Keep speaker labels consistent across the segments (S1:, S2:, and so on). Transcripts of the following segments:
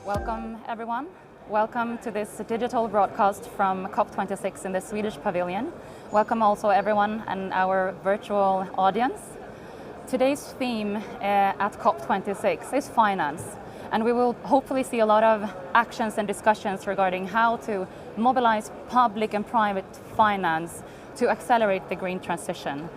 S1: Welcome everyone. Welcome to this digital broadcast from COP26 in the Swedish pavilion. Welcome also everyone and our virtual audience. Today's theme at COP26 is finance, and we will hopefully see a lot of actions and discussions regarding how to mobilize public and private finance to accelerate the green transition.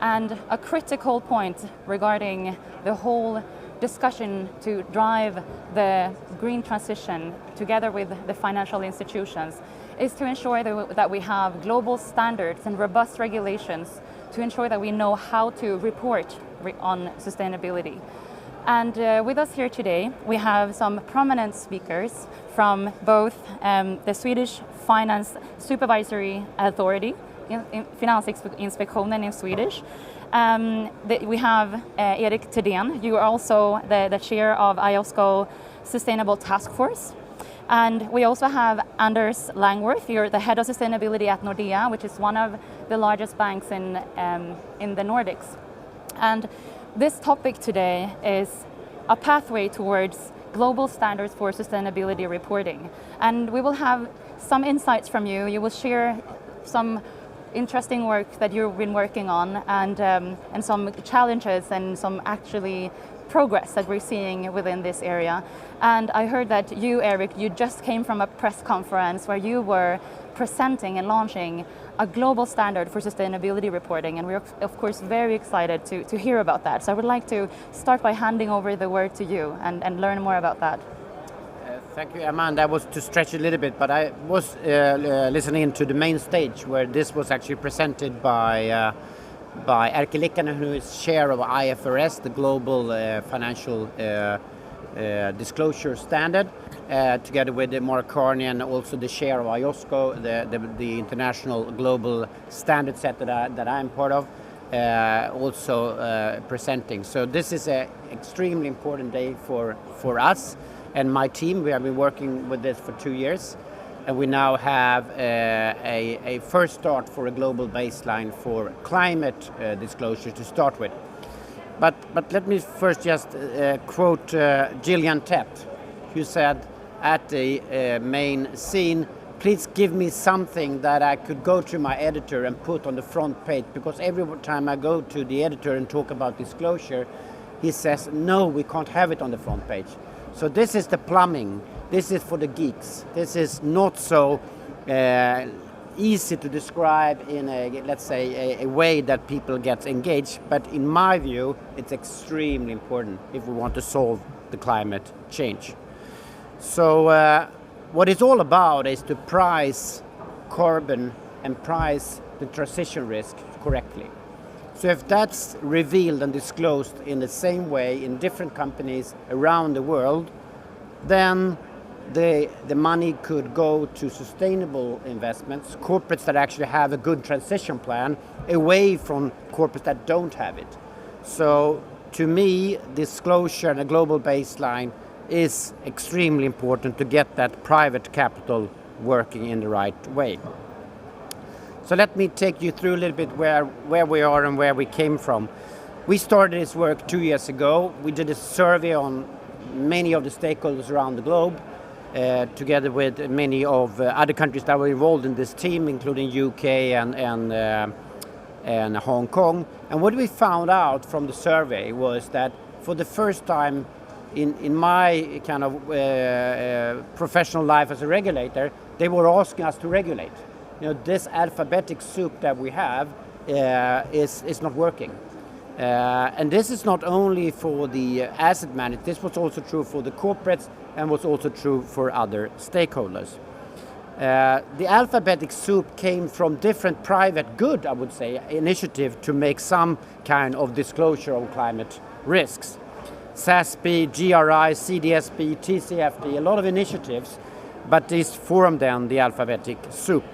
S1: And a critical point regarding the whole discussion to drive the green transition together with the financial institutions is to ensure that we have global standards and robust regulations to ensure that we know how to report on sustainability. And with us here today, we have some prominent speakers from both the Swedish Finance Supervisory Authority, Finansinspektionen in Swedish. We have Erik Thedéen. You are also the chair of IOSCO Sustainable Task Force. And we also have Anders Langworth. You're the head of sustainability at Nordea, which is one of the largest banks in the Nordics. And this topic today is a pathway towards global standards for sustainability reporting. And we will have some insights from you. You will share some interesting work that you've been working on and some challenges and some actually progress that we're seeing within this area. And I heard that you, Erik, you just came from a press conference where you were presenting and launching a global standard for sustainability reporting, and we're of course very excited to hear about that. So I would like to start by handing over the word to you and learn more about that.
S2: Thank you, Emma. And that was to stretch a little bit, but I was listening to the main stage where this was actually presented by Erik, who is chair of IFRS, the global financial disclosure standard, together with Mark Carney and also the chair of IOSCO, the international global standard set that I'm part of, also presenting. So this is an extremely important day for us and my team. We have been working with this for 2 years, and we now have a first start for a global baseline for climate disclosure to start with. But let me first just quote Gillian Tett, who said at the main scene, "Please give me something that I could go to my editor and put on the front page, because every time I go to the editor and talk about disclosure, he says, no, we can't have it on the front page." So this is the plumbing. This is for the geeks. This is not so easy to describe in a way that people get engaged. But in my view, it's extremely important if we want to solve the climate change. So what it's all about is to price carbon and price the transition risk correctly. So if that's revealed and disclosed in the same way in different companies around the world, then the money could go to sustainable investments, corporates that actually have a good transition plan, away from corporates that don't have it. So to me, disclosure and a global baseline is extremely important to get that private capital working in the right way. So let me take you through a little bit where we are and where we came from. We started this work 2 years ago. We did a survey on many of the stakeholders around the globe, together with many of other countries that were involved in this team, including UK and Hong Kong. And what we found out from the survey was that for the first time in my kind of professional life as a regulator, they were asking us to regulate. You know, this alphabetic soup that we have is not working. And this is not only for the asset managers, this was also true for the corporates and was also true for other stakeholders. The alphabetic soup came from different private good, I would say, initiative to make some kind of disclosure on climate risks. SASB, GRI, CDSB, TCFD, a lot of initiatives, but this formed then the alphabetic soup.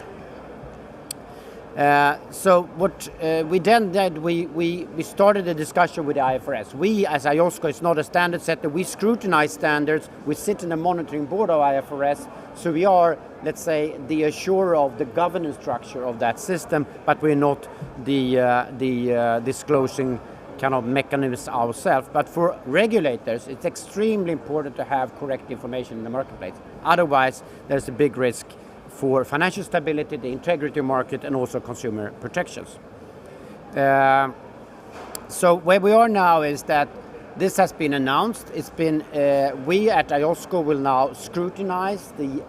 S2: So what we then did, we started a discussion with the IFRS. We, as IOSCO, is not a standard setter. We scrutinize standards. We sit in the monitoring board of IFRS. So we are, let's say, the assurer of the governance structure of that system, but we're not the disclosing kind of mechanisms ourselves. But for regulators, it's extremely important to have correct information in the marketplace. Otherwise, there's a big risk for financial stability, the integrity of market, and also consumer protections. So where we are now is that this has been announced. It's been we at IOSCO will now scrutinize the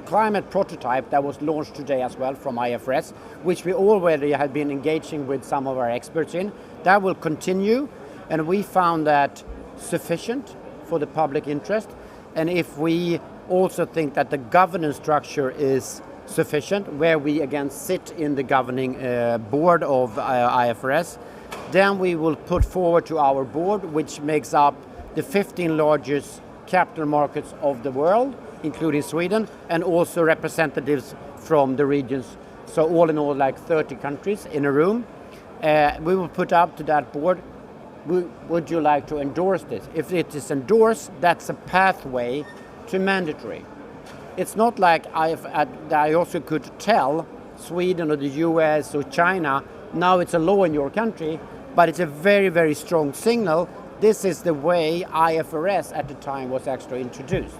S2: climate prototype that was launched today as well from IFRS, which we already have been engaging with some of our experts in. That will continue, and we found that sufficient for the public interest. And if we also think that the governance structure is sufficient, where we again sit in the governing board of IFRS, then we will put forward to our board, which makes up the 15 largest capital markets of the world, including Sweden, and also representatives from the regions. So all in all, like 30 countries in a room. We will put up to that board, would you like to endorse this? If it is endorsed, that's a pathway to mandatory. It's not like I also could tell Sweden or the US or China, now it's a law in your country, but it's a very, very strong signal. This is the way IFRS at the time was actually introduced.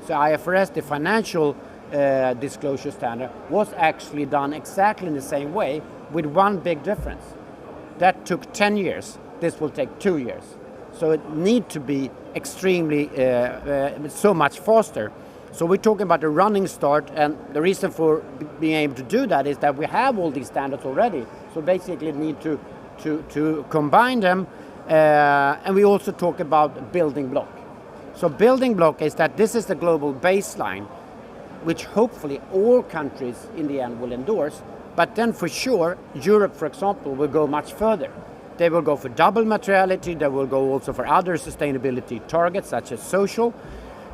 S2: So IFRS, the financial disclosure standard, was actually done exactly in the same way, with one big difference. That took 10 years. This will take 2 years. So it needs to be extremely, so much faster. So we're talking about a running start, and the reason for being able to do that is that we have all these standards already. So basically need to combine them, and we also talk about building block. So building block is that this is the global baseline, which hopefully all countries in the end will endorse, but then for sure, Europe, for example, will go much further. They will go for double materiality, they will go also for other sustainability targets, such as social,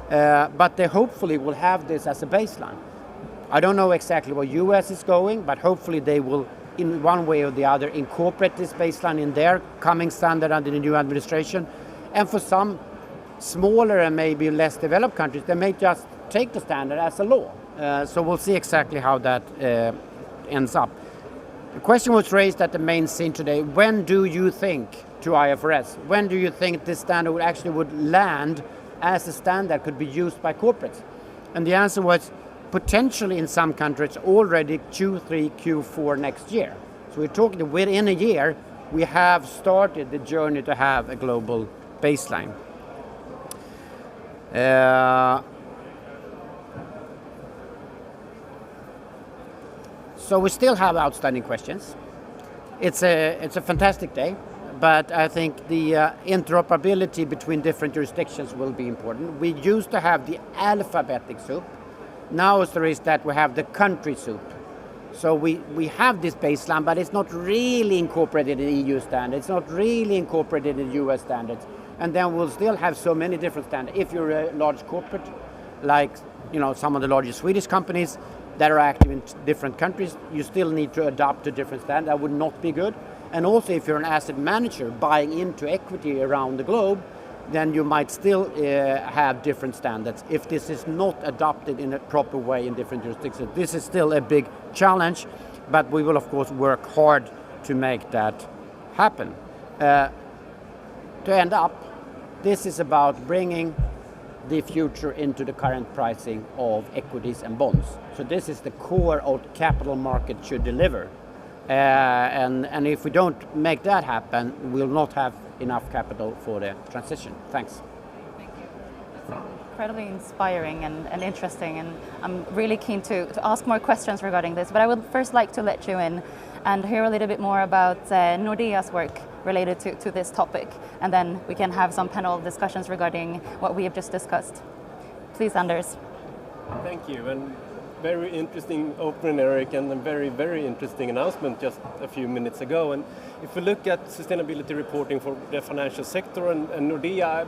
S2: but they hopefully will have this as a baseline. I don't know exactly where US is going, but hopefully they will, in one way or the other, incorporate this baseline in their coming standard under the new administration. And for some smaller and maybe less developed countries, they may just take the standard as a law. So we'll see exactly how that ends up. The question was raised at the main scene today, when do you think, to IFRS, when do you think this standard would land as a standard could be used by corporates? And the answer was potentially in some countries already Q3, Q4 next year. So we're talking within a year, we have started the journey to have a global baseline. So we still have outstanding questions. It's a fantastic day, but I think the interoperability between different jurisdictions will be important. We used to have the alphabetic soup. Now there is that we have the country soup. So we have this baseline, but it's not really incorporated in EU standards. It's not really incorporated in US standards. And then we'll still have so many different standards. If you're a large corporate, like some of the largest Swedish companies that are active in different countries, you still need to adopt to different standards. That would not be good. And also if you're an asset manager buying into equity around the globe, then you might still have different standards if this is not adopted in a proper way in different jurisdictions. This is still a big challenge, but we will of course work hard to make that happen. To end up, this is about bringing the future into the current pricing of equities and bonds. So this is the core of capital market should deliver. And if we don't make that happen, we'll not have enough capital for the transition. Thanks.
S1: Thank you. That's incredibly inspiring and interesting, and I'm really keen to ask more questions regarding this, but I would first like to let you in and hear a little bit more about Nordea's work related to this topic, and then we can have some panel discussions regarding what we have just discussed. Please, Anders.
S3: Thank you, and very interesting opening, Erik, and a very, very interesting announcement just a few minutes ago. And if we look at sustainability reporting for the financial sector and Nordea,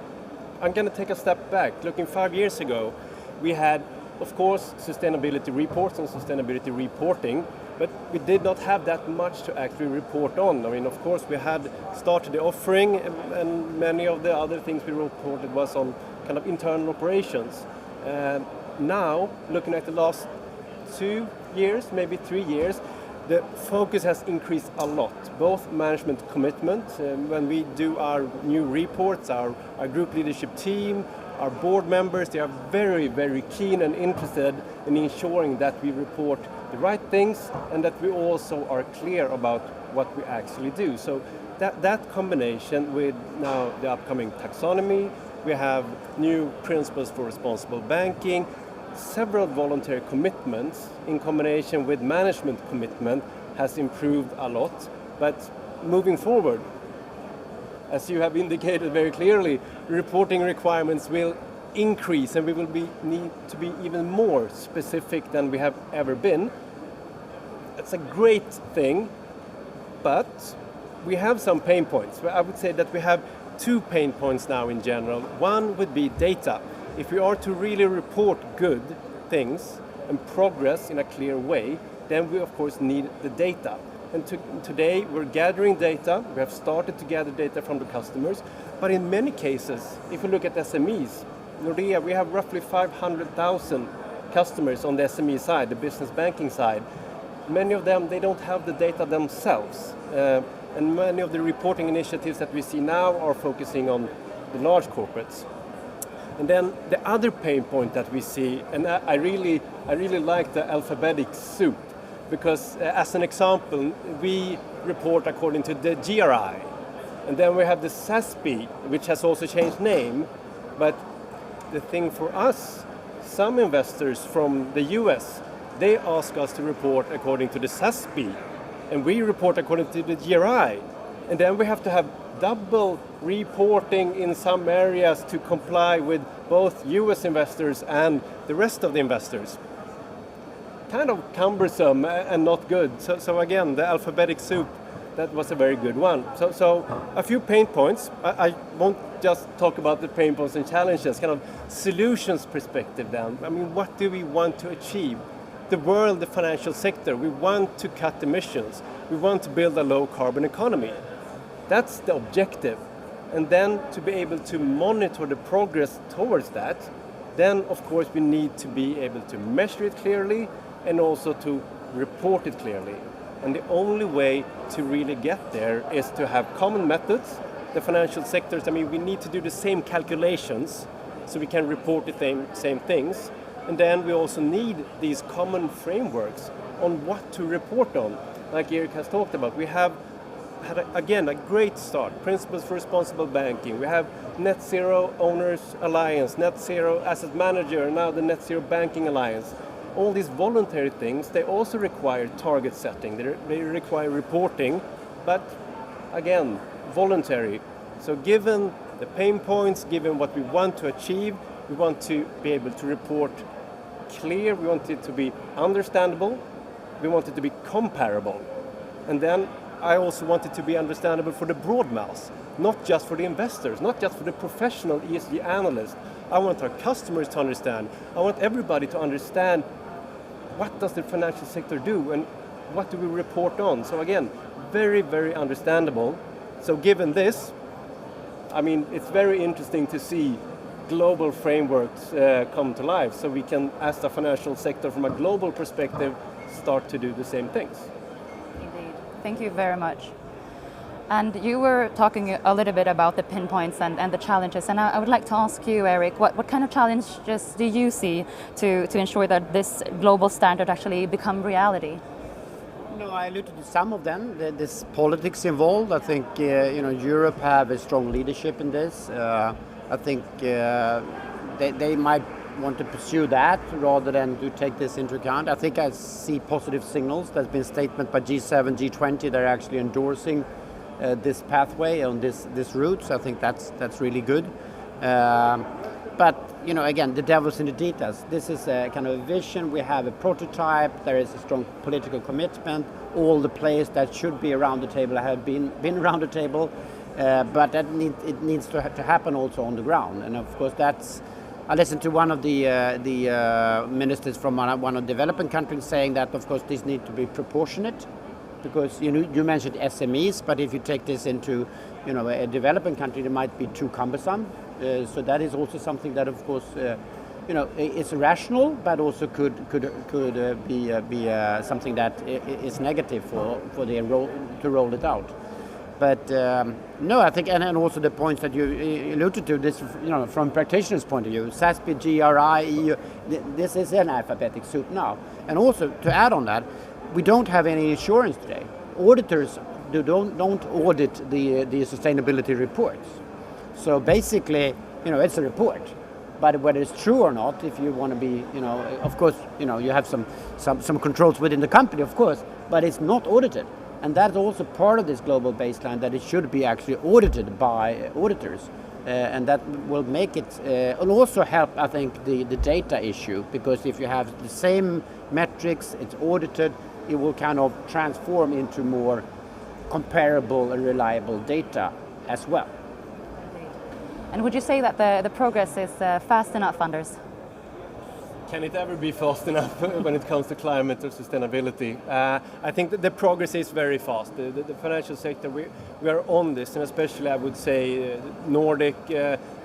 S3: I'm going to take a step back. Looking 5 years ago, we had, of course, sustainability reports and sustainability reporting, but we did not have that much to actually report on. I mean, of course, we had started the offering, and many of the other things we reported was on kind of internal operations. Now, looking at the last 2 years, maybe 3 years, the focus has increased a lot, both management commitment, when we do our new reports, our group leadership team, our board members, they are very, very keen and interested in ensuring that we report the right things and that we also are clear about what we actually do. So that combination with now the upcoming taxonomy, we have new principles for responsible banking, several voluntary commitments in combination with management commitment has improved a lot. But moving forward, as you have indicated very clearly, reporting requirements will increase and we will need to be even more specific than we have ever been. It's a great thing, but we have some pain points. I would say that we have 2 pain points now in general. One would be data. If we are to really report good things and progress in a clear way, then we of course need the data. And today we're gathering data, we have started to gather data from the customers, but in many cases, if we look at SMEs, Nordea, we have roughly 500,000 customers on the SME side, the business banking side. Many of them, they don't have the data themselves. And many of the reporting initiatives that we see now are focusing on the large corporates. And then the other pain point that we see, and I really like the alphabetic soup, because as an example, we report according to the GRI, and then we have the SASB, which has also changed name, but the thing for us, some investors from the US, they ask us to report according to the SASB, and we report according to the GRI, and then we have to have double reporting in some areas to comply with both US investors and the rest of the investors. Kind of cumbersome and not good. So again, the alphabetic soup, that was a very good one. So a few pain points. I won't just talk about the pain points and challenges, kind of solutions perspective then. I mean, what do we want to achieve? The world, the financial sector, we want to cut emissions. We want to build a low carbon economy. That's the objective. And then to be able to monitor the progress towards that, then of course we need to be able to measure it clearly and also to report it clearly. And the only way to really get there is to have common methods. The financial sectors, I mean, we need to do the same calculations so we can report the same things. And then we also need these common frameworks on what to report on. Like Erik has talked about, we have had, again, a great start. Principles for responsible banking. We have Net Zero Owners Alliance, Net Zero Asset Manager, and now the Net Zero Banking Alliance. All these voluntary things, they also require target setting. They require reporting, but again, voluntary. So given the pain points, given what we want to achieve, we want to be able to report clear, we want it to be understandable, we want it to be comparable. And then I also want it to be understandable for the broad mass, not just for the investors, not just for the professional ESG analysts. I want our customers to understand. I want everybody to understand what does the financial sector do and what do we report on. So again, very, very understandable. So given this, I mean, it's very interesting to see global frameworks come to life so we can, as the financial sector from a global perspective, start to do the same things.
S1: Indeed. Thank you very much. And you were talking a little bit about the pinpoints and the challenges, and I would like to ask you, Erik, what kind of challenges do you see to ensure that this global standard actually become reality?
S2: No, I alluded to some of them. There's politics involved. I think Europe have a strong leadership in this. I think they might want to pursue that rather than to take this into account. I think I see positive signals. There's been statement by G7, G20. They're actually endorsing this pathway on this route. So I think that's really good. But again, the devil's in the details. This is a kind of a vision. We have a prototype. There is a strong political commitment. All the players that should be around the table have been around the table. But it needs to happen also on the ground. And of course, I listened to one of the ministers from one of the developing countries saying that, of course, this needs to be proportionate. Because you mentioned SMEs, but if you take this into a developing country, it might be too cumbersome. So that is also something that, of course, it's rational, but also could be something that is negative for the to roll it out. But no, I think, and also the points that you alluded to, this, from a practitioner's point of view, SASB, GRI, EU, this is an alphabetic soup now. And also, to add on that, we don't have any assurance today. Auditors don't audit the sustainability reports. So basically, it's a report. But whether it's true or not, if you want to be, of course, you have some controls within the company, of course, but it's not audited. And that's also part of this global baseline, that it should be actually audited by auditors. And that will make it, and also help, I think, the data issue, because if you have the same metrics, it's audited, it will kind of transform into more comparable and reliable data as well.
S1: And would you say that the progress is fast enough, Anders?
S3: Can it ever be fast enough when it comes to climate or sustainability? I think that the progress is very fast. The financial sector, we are on this, and especially I would say Nordic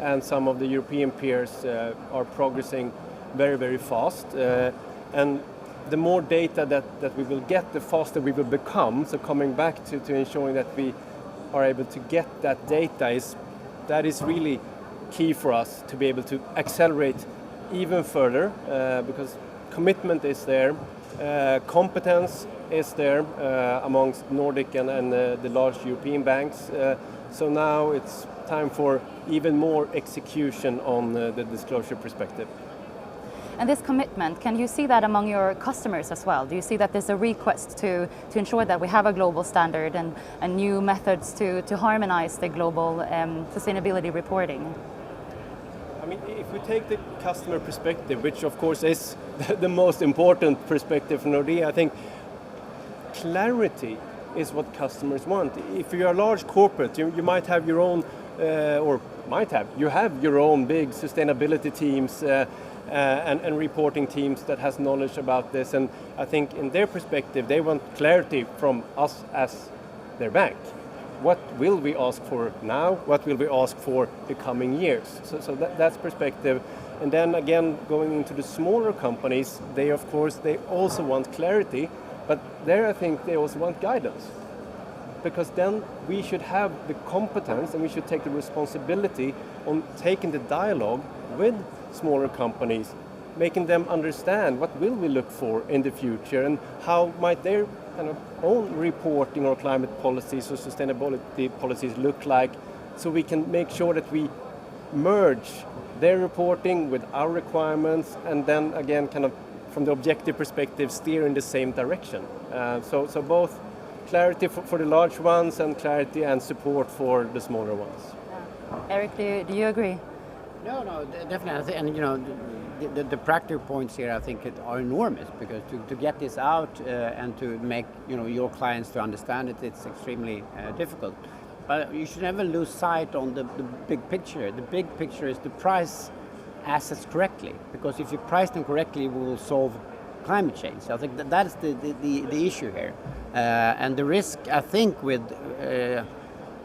S3: and some of the European peers are progressing very, very fast. And the more data that we will get, the faster we will become. So coming back to ensuring that we are able to get that data, that is really key for us to be able to accelerate even further, because commitment is there, competence is there amongst Nordic and the large European banks. So now it's time for even more execution on the disclosure perspective.
S1: And this commitment, can you see that among your customers as well? Do you see that there's a request to ensure that we have a global standard and new methods to harmonize the global sustainability reporting?
S3: I mean, if we take the customer perspective, which of course is the most important perspective for Nordea, I think clarity is what customers want. If you're a large corporate, you might have your own, you have your own big sustainability teams and reporting teams that has knowledge about this. And I think in their perspective, they want clarity from us as their bank. What will we ask for now? What will we ask for the coming years? So that's perspective. And then again, going into the smaller companies, they also want clarity, but there I think they also want guidance. Because then we should have the competence and we should take the responsibility on taking the dialogue with smaller companies, making them understand what will we look for in the future and how might their kind of own reporting or climate policies or sustainability policies look like, so we can make sure that we merge their reporting with our requirements and then again kind of from the objective perspective steer in the same direction. So both clarity for the large ones and clarity and support for the smaller ones.
S1: Yeah. Erik, do you agree?
S2: No, definitely. And the practical points here, I think, are enormous, because to get this out and to make your clients to understand it, it's extremely difficult. But you should never lose sight on the big picture. The big picture is to price assets correctly, because if you price them correctly, we will solve climate change. I think that is the issue here, and the risk, I think, with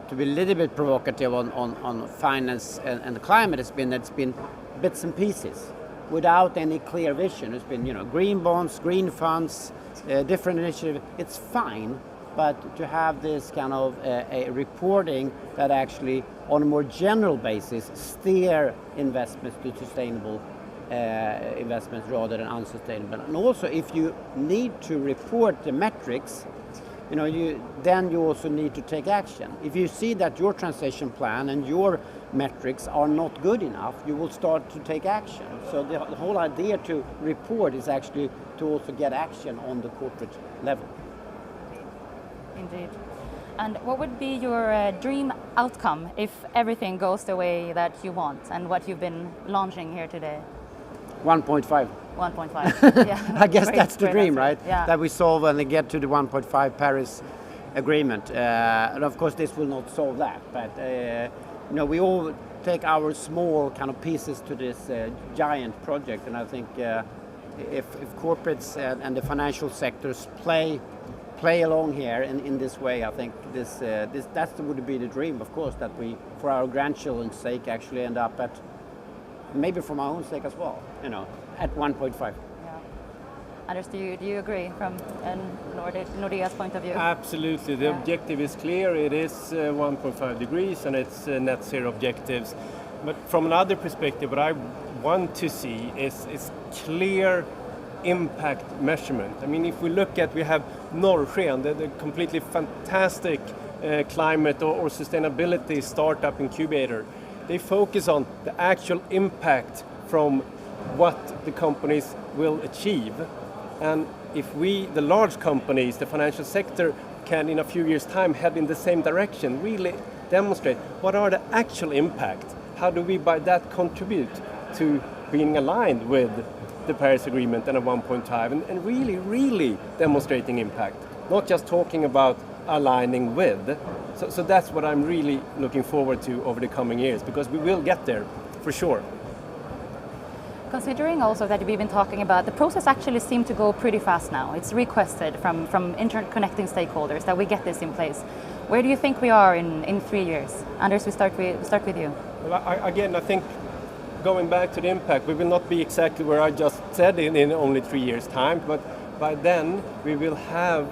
S2: to be a little bit provocative on finance and the climate has been that it's been bits and pieces without any clear vision. It's been green bonds, green funds, different initiatives. It's fine, but to have this kind of a reporting that actually on a more general basis steer investments to sustainable investments rather than unsustainable. And also, if you need to report the metrics, then you also need to take action. If you see that your transition plan and your metrics are not good enough, you will start to take action. So the whole idea to report is actually to also get action on the corporate level.
S1: Indeed. And what would be your dream outcome if everything goes the way that you want and what you've been launching here today?
S2: 1.5.
S1: 1.5. Yeah.
S2: I guess that's the dream, right?
S1: Yeah.
S2: That we solve and get to the 1.5 Paris Agreement. And of course, this will not solve that. But we all take our small kind of pieces to this giant project. And I think if corporates and the financial sectors play along here in this way, I think that would be the dream, of course, that we, for our grandchildren's sake, actually end up at maybe for my own sake as well, at 1.5.
S1: Yeah. Anders, do you agree from Nordea's point of view?
S3: Absolutely. The objective is clear. It is 1.5 degrees and it's net zero objectives. But from another perspective, what I want to see is clear impact measurement. I mean, if we look at, we have Norrsken, the completely fantastic climate or sustainability startup incubator. They focus on the actual impact from what the companies will achieve. And if we, the large companies, the financial sector, can in a few years' time head in the same direction, really demonstrate what are the actual impact. How do we by that contribute to being aligned with the Paris Agreement and a 1.5 and really demonstrating impact, not just talking about aligning with. So that's what I'm really looking forward to over the coming years, because we will get there for sure.
S1: Considering also that we've been talking about, the process actually seemed to go pretty fast now. It's requested from interconnecting stakeholders that we get this in place. Where do you think we are in 3 years? Anders, we start with you.
S3: Well, I think going back to the impact, we will not be exactly where I just said in only 3 years' time, but by then we will have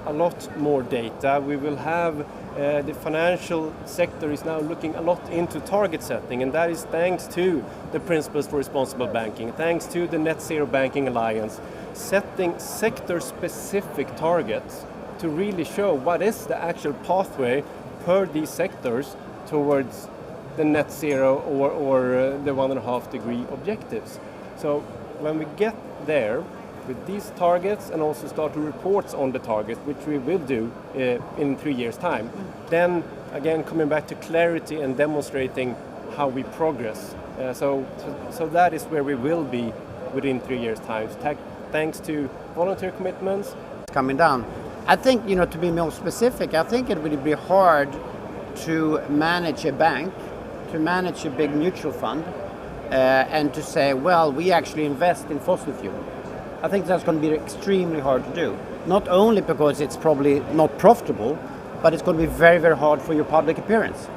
S3: a lot more data. We will have the financial sector is now looking a lot into target setting, and that is thanks to the Principles for Responsible Banking, thanks to the Net Zero Banking Alliance, setting sector-specific targets to really show what is the actual pathway per these sectors towards the net zero or the 1.5 degree objectives. So when we get there with these targets and also start to report on the targets, which we will do in 3 years' time, then again coming back to clarity and demonstrating how we progress. So that is where we will be within 3 years' time. Thanks to volunteer commitments.
S2: Coming down. I think, to be more specific, I think it would be hard to manage a bank, to manage a big mutual fund, and to say, well, we actually invest in fossil fuel. I think that's going to be extremely hard to do. Not only because it's probably not profitable, but it's going to be very, very hard for your public appearance.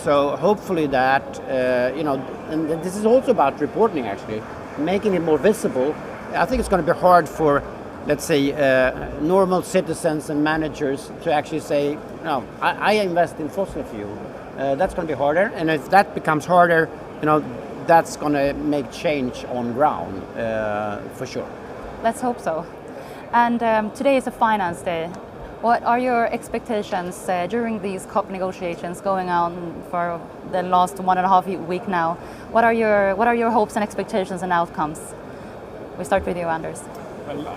S2: So hopefully that, and this is also about reporting actually, making it more visible. I think it's going to be hard for, let's say, normal citizens and managers to actually say, no, I invest in fossil fuel. That's going to be harder, and if that becomes harder, that's going to make change on ground for sure.
S1: Let's hope so. And today is a finance day. What are your expectations during these COP negotiations going on for the last 1.5 week now? What are your hopes and expectations and outcomes? We start with you, Anders.
S3: Well,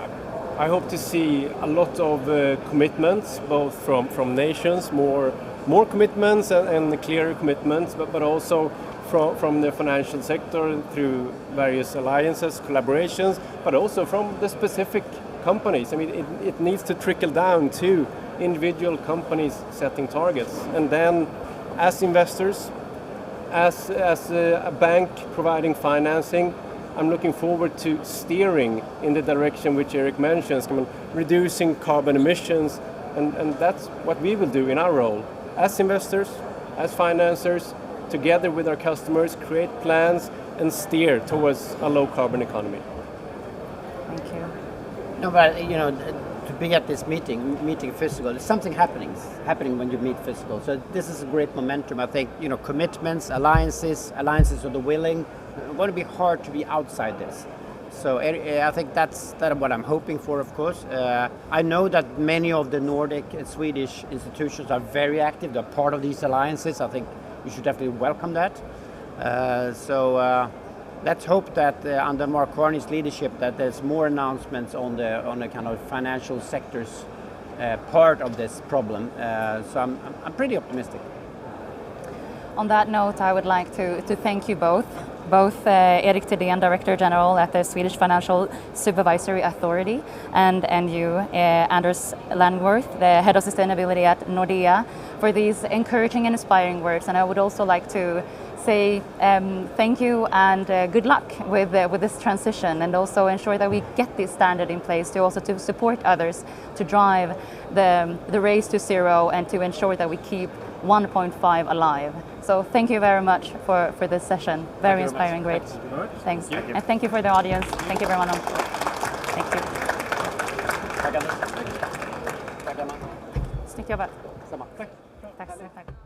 S3: I hope to see a lot of commitments, both from nations, more commitments and clearer commitments, but also from the financial sector through various alliances, collaborations, but also from the specific companies. I mean, it needs to trickle down to individual companies setting targets. And then as investors, as a bank providing financing, I'm looking forward to steering in the direction which Erik mentions, reducing carbon emissions, and that's what we will do in our role. As investors, as financiers, together with our customers, create plans and steer towards a low carbon economy.
S1: Thank you.
S2: No, but to be at this meeting physical, there's something happening when you meet physical. So this is a great momentum. I think commitments, alliances of the willing. It's going to be hard to be outside this. So I think that's what I'm hoping for, of course. I know that many of the Nordic and Swedish institutions are very active. They're part of these alliances. I think we should definitely welcome that. So let's hope that under Mark Carney's leadership that there's more announcements on the kind of financial sector's part of this problem. So I'm pretty optimistic.
S1: On that note, I would like to thank you both Erik Thedéen, Director General at the Swedish Financial Supervisory Authority, and you, Anders Langworth, the Head of Sustainability at Nordea, for these encouraging and inspiring words. And I would also like to say thank you and good luck with this transition, and also ensure that we get this standard in place to support others to drive the race to zero and to ensure that we keep 1.5 alive. So thank you very much for this session. Very inspiring, great. Thanks.
S3: Thank you.
S1: And thank you for the audience. Thank you everyone. Thank you.
S2: Tack Anders. Tack Emma.
S1: Snyggt jobbat.
S2: Samma. Tack.
S1: Tack.